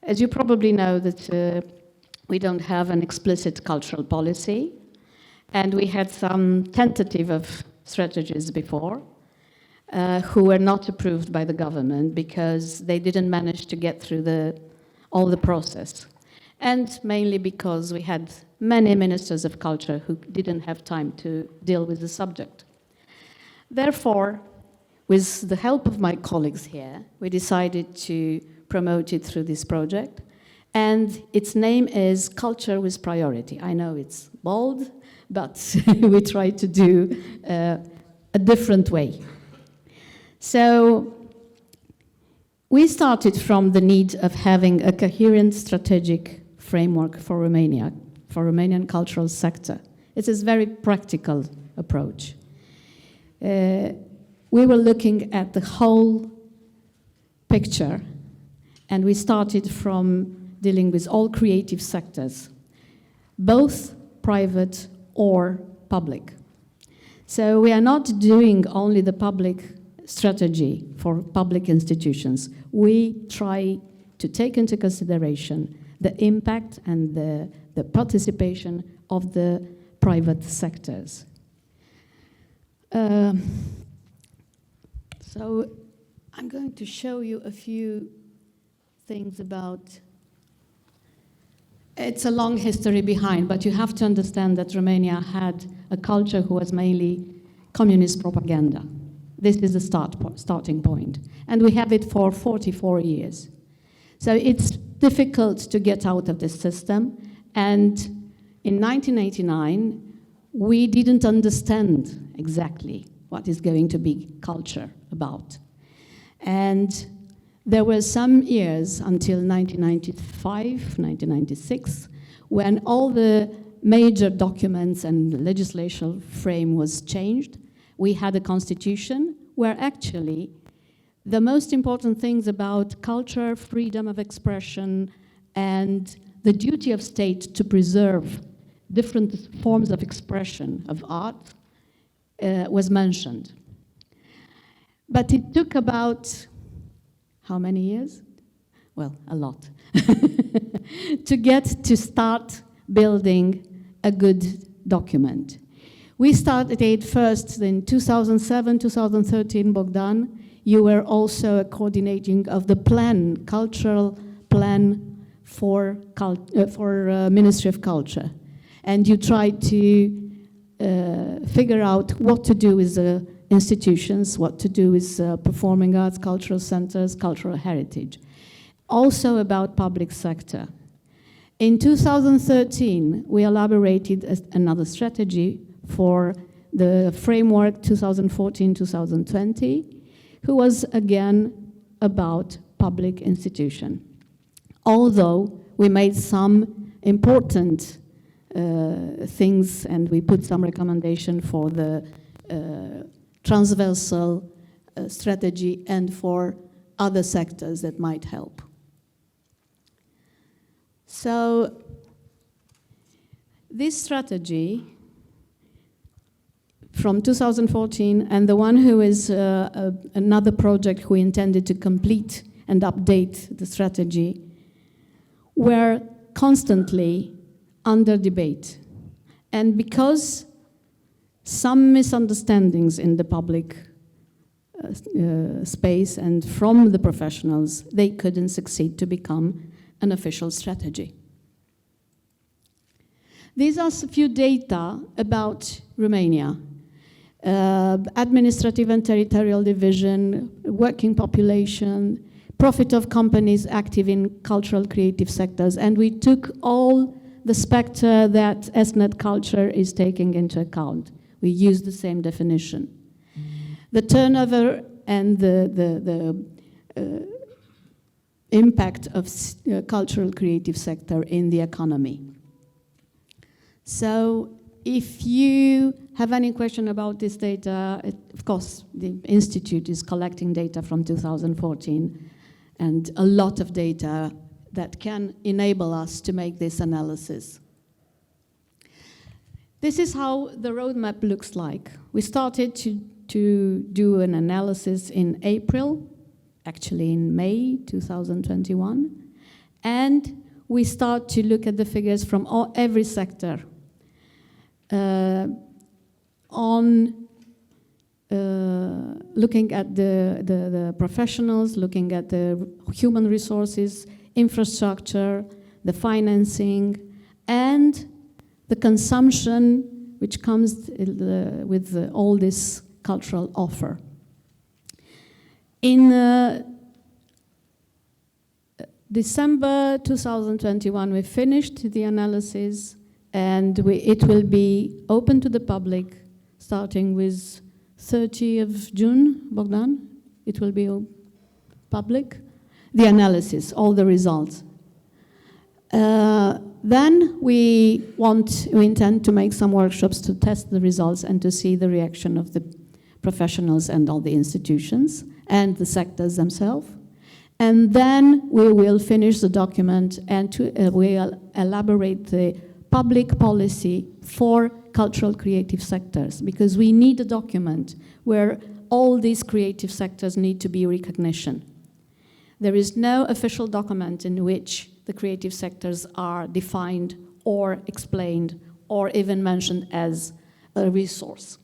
As you probably know, that we don't have an explicit cultural policy, and we had some tentative of strategies before, who were not approved by the government because they didn't manage to get through all the process. And mainly because we had many ministers of culture who didn't have time to deal with the subject. Therefore, with the help of my colleagues here, we decided to promote it through this project. And its name is Culture with Priority. I know it's bold, but we try to do a different way. So we started from the need of having a coherent strategic framework for Romania, for Romanian cultural sector. It is a very practical approach. We were looking at the whole picture, and we started from dealing with all creative sectors, both private or public. So we are not doing only the public strategy for public institutions. We try to take into consideration the impact and the participation of the private sectors. So I'm going to show you a few things about. It's a long history behind, but you have to understand that Romania had a culture who was mainly communist propaganda. This is the starting point. And we have it for 44 years. So it's difficult to get out of this system. And in 1989, we didn't understand exactly what is going to be culture about. And there were some years until 1995, 1996, when all the major documents and legislative frame was changed. We had a constitution where actually the most important things about culture, freedom of expression, and the duty of state to preserve different forms of expression of art was mentioned. But it took about, how many years? Well, a lot. to start building a good document. We started it first in 2007, 2013, Bogdan. You were also a coordinating of the plan, cultural plan for Ministry of Culture. And you tried to figure out what to do with the institutions, what to do with performing arts, cultural centers, cultural heritage. Also about public sector. In 2013, we elaborated another strategy for the framework 2014-2020, who was again about public institution. Although we made some important things and we put some recommendation for the transversal strategy and for other sectors that might help. So this strategy from 2014 and the one who is another project who intended to complete and update the strategy were constantly under debate. And because some misunderstandings in the public space and from the professionals, they couldn't succeed to become an official strategy. These are a few data about Romania. Administrative and territorial division, working population, profit of companies active in cultural creative sectors, and we took all the spectre that SNET culture is taking into account. We used the same definition. The turnover and the impact of cultural creative sector in the economy. So if you have any question about this data, of course, the Institute is collecting data from 2014 and a lot of data that can enable us to make this analysis. This is how the roadmap looks like. We started to do an analysis in April, actually in May 2021, And we start to look at the figures from every sector. Looking at the professionals, looking at the human resources, infrastructure, the financing, and the consumption which comes with all this cultural offer. In December 2021, we finished the analysis, and it will be open to the public starting with 30th of June, Bogdan. It will be public. The analysis, all the results. Then we intend to make some workshops to test the results and to see the reaction of the professionals and all the institutions and the sectors themselves. And then we will finish the document and we'll elaborate the public policy for cultural creative sectors, because we need a document where all these creative sectors need to be recognition. There is no official document in which the creative sectors are defined or explained or even mentioned as a resource.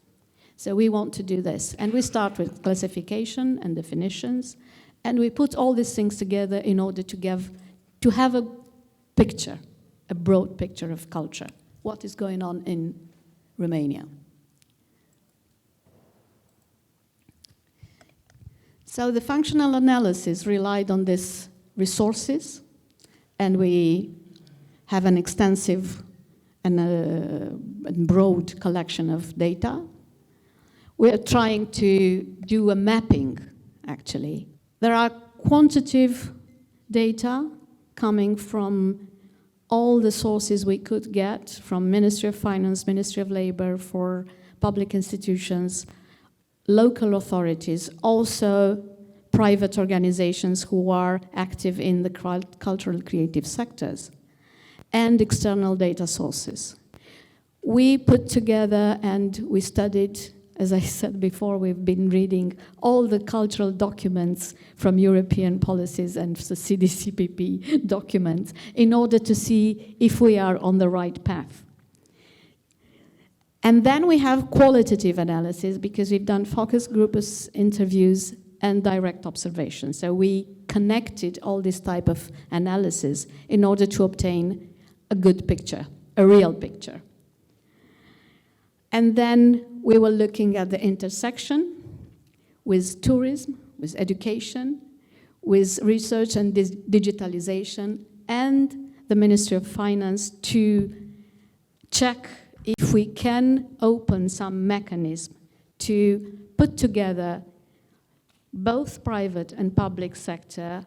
So we want to do this. And we start with classification and definitions, and we put all these things together in order to have a picture, a broad picture of culture, what is going on in Romania. So the functional analysis relied on these resources, and we have an extensive and broad collection of data. We are trying to do a mapping, actually. There are quantitative data coming from all the sources we could get, from Ministry of Finance, Ministry of Labor, for public institutions, local authorities, also private organizations who are active in the cultural creative sectors, and external data sources. We put together and we studied, as I said before, we've been reading all the cultural documents from European policies and the CDCPP documents in order to see if we are on the right path. And then we have qualitative analysis, because we've done focus groups, interviews, and direct observation. So we connected all this type of analysis in order to obtain a good picture, a real picture. And then we were looking at the intersection with tourism, with education, with research and digitalization, and the Ministry of Finance to check if we can open some mechanism to put together both private and public sector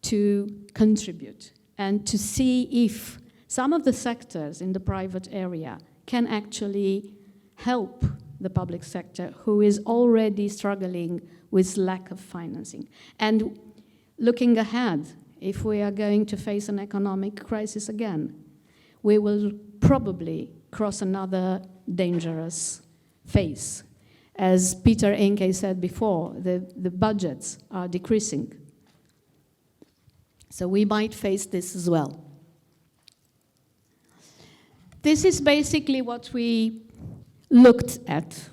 to contribute and to see if some of the sectors in the private area can actually help the public sector, who is already struggling with lack of financing. And looking ahead, if we are going to face an economic crisis again, we will probably cross another dangerous phase. As Peter Enke said before, the budgets are decreasing. So we might face this as well. This is basically what we looked at.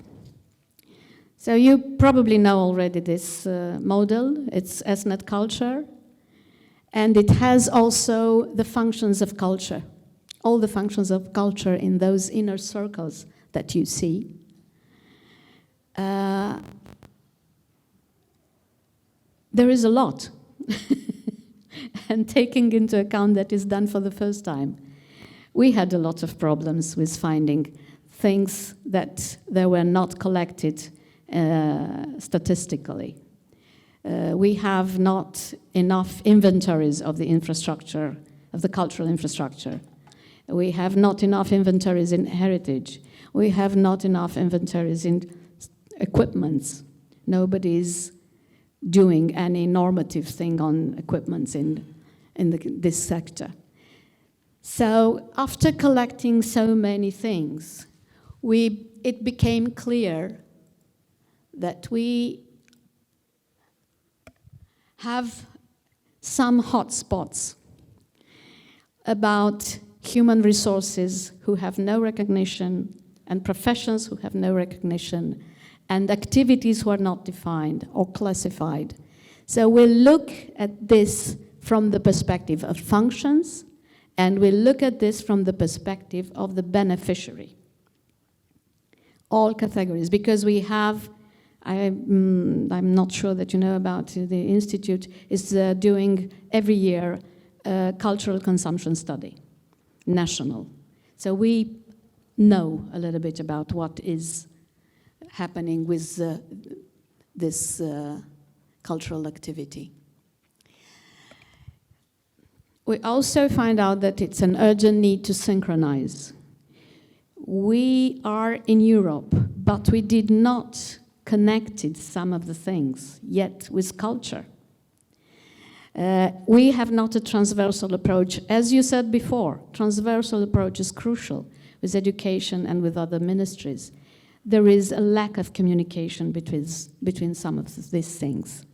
So you probably know already this model. It's SNet culture, and it has also the functions of culture, all the functions of culture in those inner circles that you see. There is a lot, and taking into account that is done for the first time, we had a lot of problems with finding things that they were not collected statistically. We have not enough inventories of the infrastructure, of the cultural infrastructure. We have not enough inventories in heritage. We have not enough inventories in equipments. Nobody's doing any normative thing on equipments in this sector. So after collecting so many things, it became clear that we have some hot spots about human resources who have no recognition, and professions who have no recognition, and activities who are not defined or classified. So we'll look at this from the perspective of functions, and we'll look at this from the perspective of the beneficiary. All categories, because we have, I'm not sure that you know about, the Institute is doing every year a cultural consumption study, national. So we know a little bit about what is happening with this cultural activity. We also find out that it's an urgent need to synchronize. We are in Europe, but we did not connect some of the things yet with culture. We have not a transversal approach. As you said before, transversal approach is crucial with education and with other ministries. There is a lack of communication between some of these things.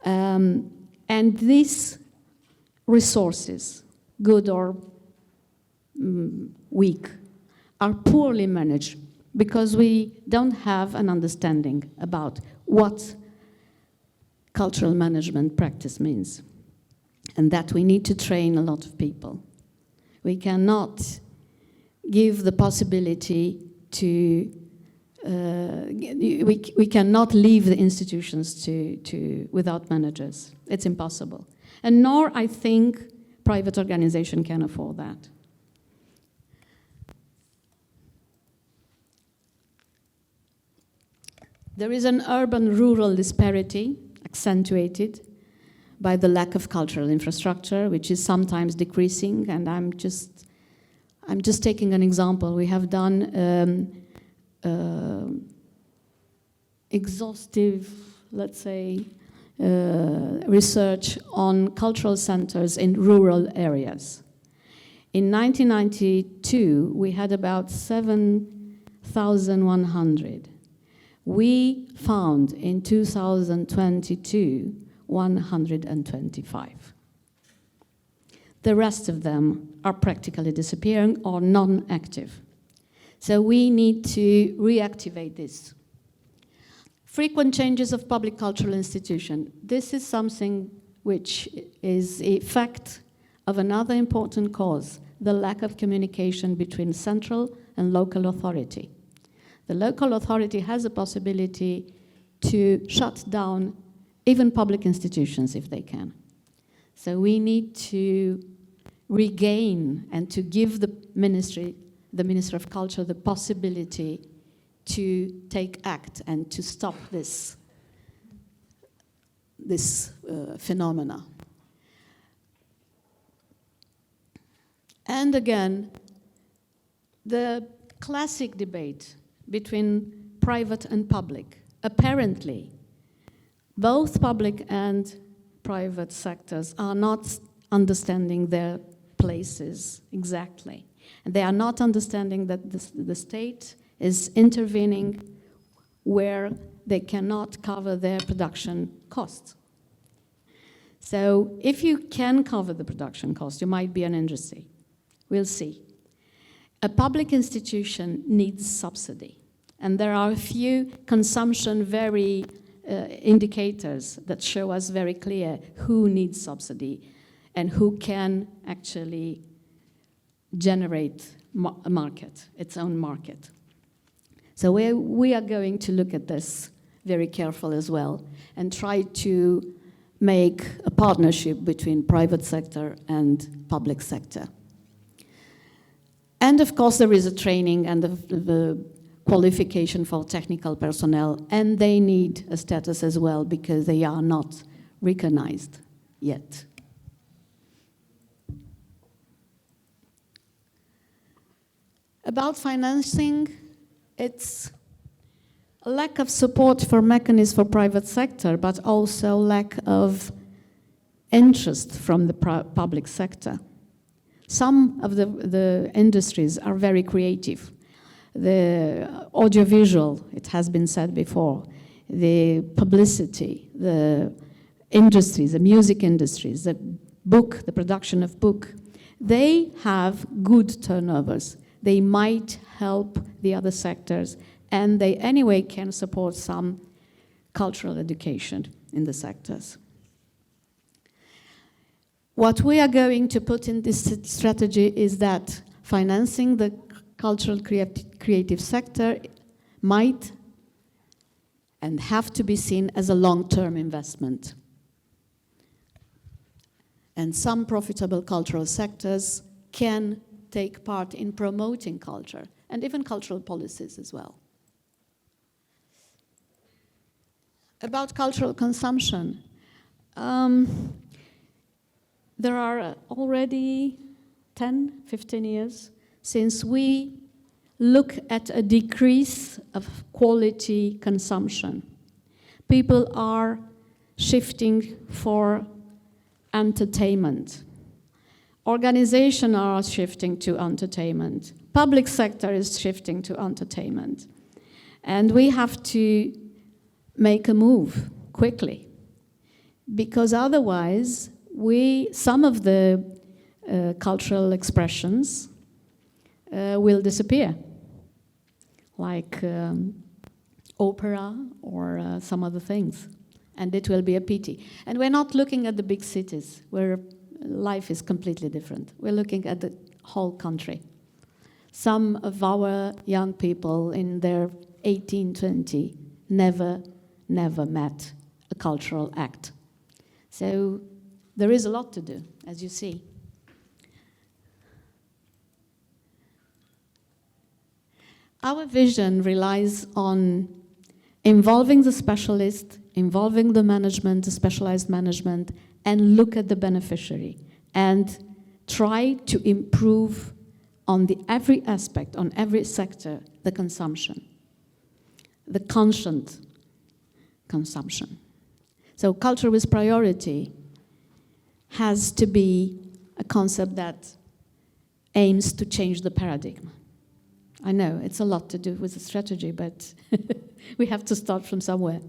And these resources, good or weak, are poorly managed because we don't have an understanding about what cultural management practice means, and that we need to train a lot of people. We cannot give the possibility to, we cannot leave the institutions without managers. It's impossible. And nor, I think, private organization can afford that. There is an urban-rural disparity accentuated by the lack of cultural infrastructure, which is sometimes decreasing, and I'm just taking an example. We have done exhaustive, let's say, research on cultural centers in rural areas. In 1992, we had about 7,100. We found in 2022, 125. The rest of them are practically disappearing or non-active. So we need to reactivate this. Frequent changes of public cultural institution. This is something which is a fact of another important cause, the lack of communication between central and local authority. The local authority has a possibility to shut down even public institutions if they can. So we need to regain and to give the Minister of Culture, the possibility to take act and to stop this phenomena. And again, the classic debate between private and public. Apparently, both public and private sectors are not understanding their places exactly. And they are not understanding that the state is intervening where they cannot cover their production costs. So if you can cover the production cost, you might be an industry. We'll see. A public institution needs subsidy. And there are a few consumption indicators that show us very clear who needs subsidy and who can actually generate a market, its own market. So we are going to look at this very carefully as well and try to make a partnership between private sector and public sector. And of course there is a training and the qualification for technical personnel, and they need a status as well because they are not recognized yet. About financing, it's a lack of support for mechanisms for private sector, but also lack of interest from the public sector. Some of the industries are very creative. The audiovisual, it has been said before, the publicity, the industries, the music industries, the production of book, they have good turnovers. They might help the other sectors, and they anyway can support some cultural education in the sectors. What we are going to put in this strategy is that financing the cultural creative sector might and have to be seen as a long-term investment. And some profitable cultural sectors can take part in promoting culture and even cultural policies as well. About cultural consumption, there are already 10, 15 years since we look at a decrease of quality consumption. People are shifting for entertainment. Organizations are shifting to entertainment. Public sector is shifting to entertainment. And we have to make a move quickly, because otherwise some of the cultural expressions will disappear, like opera or some other things. And it will be a pity. And we're not looking at the big cities where life is completely different. We're looking at the whole country. Some of our young people in their 18, 20 never met a cultural act. So there is a lot to do, as you see. Our vision relies on involving the specialist, involving the management, the specialized management, and look at the beneficiary and try to improve on every aspect, on every sector, the consumption, the conscient consumption. So culture with priority has to be a concept that aims to change the paradigm. I know it's a lot to do with the strategy, but we have to start from somewhere.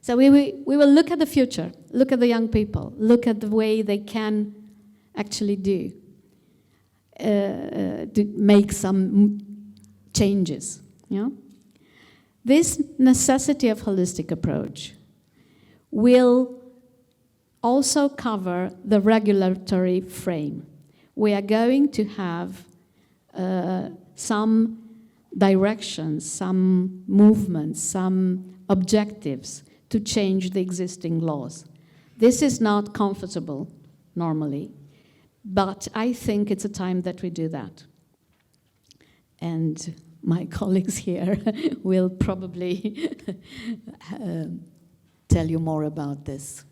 So we will look at the future, look at the young people, look at the way they can actually make some changes. Yeah? This necessity of holistic approach will also cover the regulatory frame. We are going to have some directions, some movements, some objectives to change the existing laws. This is not comfortable normally, but I think it's a time that we do that. And my colleagues here will probably tell you more about this.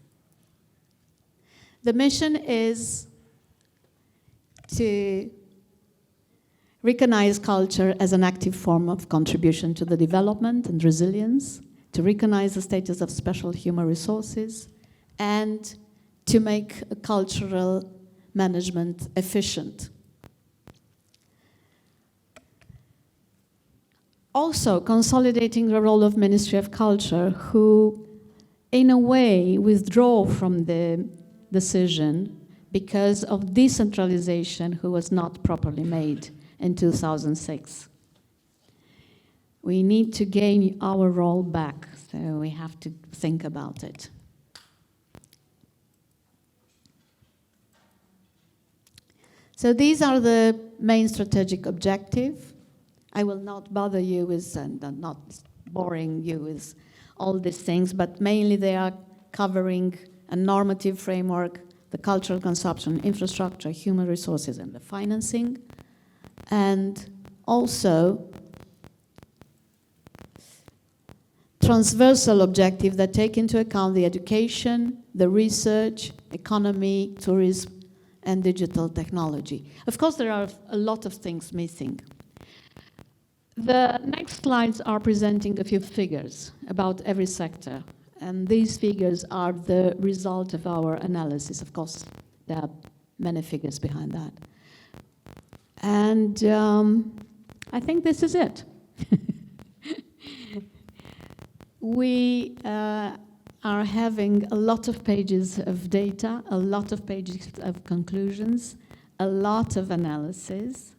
The mission is to recognize culture as an active form of contribution to the development and resilience, to recognize the status of special human resources, and to make a cultural management efficient. Also, consolidating the role of Ministry of Culture, who, in a way, withdraw from the decision because of decentralization who was not properly made in 2006. We need to gain our role back, so we have to think about it. So these are the main strategic objectives. I will not bother you with, and not boring you with all these things, but mainly they are covering a normative framework, the cultural consumption, infrastructure, human resources, and the financing, and also transversal objectives that take into account the education, the research, economy, tourism, and digital technology. Of course, there are a lot of things missing. The next slides are presenting a few figures about every sector, and these figures are the result of our analysis. Of course, there are many figures behind that. And I think this is it. We are having a lot of pages of data, a lot of pages of conclusions. a lot of analysis,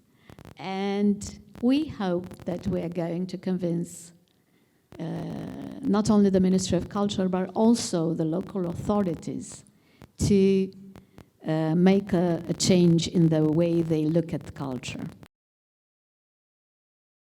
and we hope that we are going to convince not only the Ministry of Culture, but also the local authorities to make a change in the way they look at culture.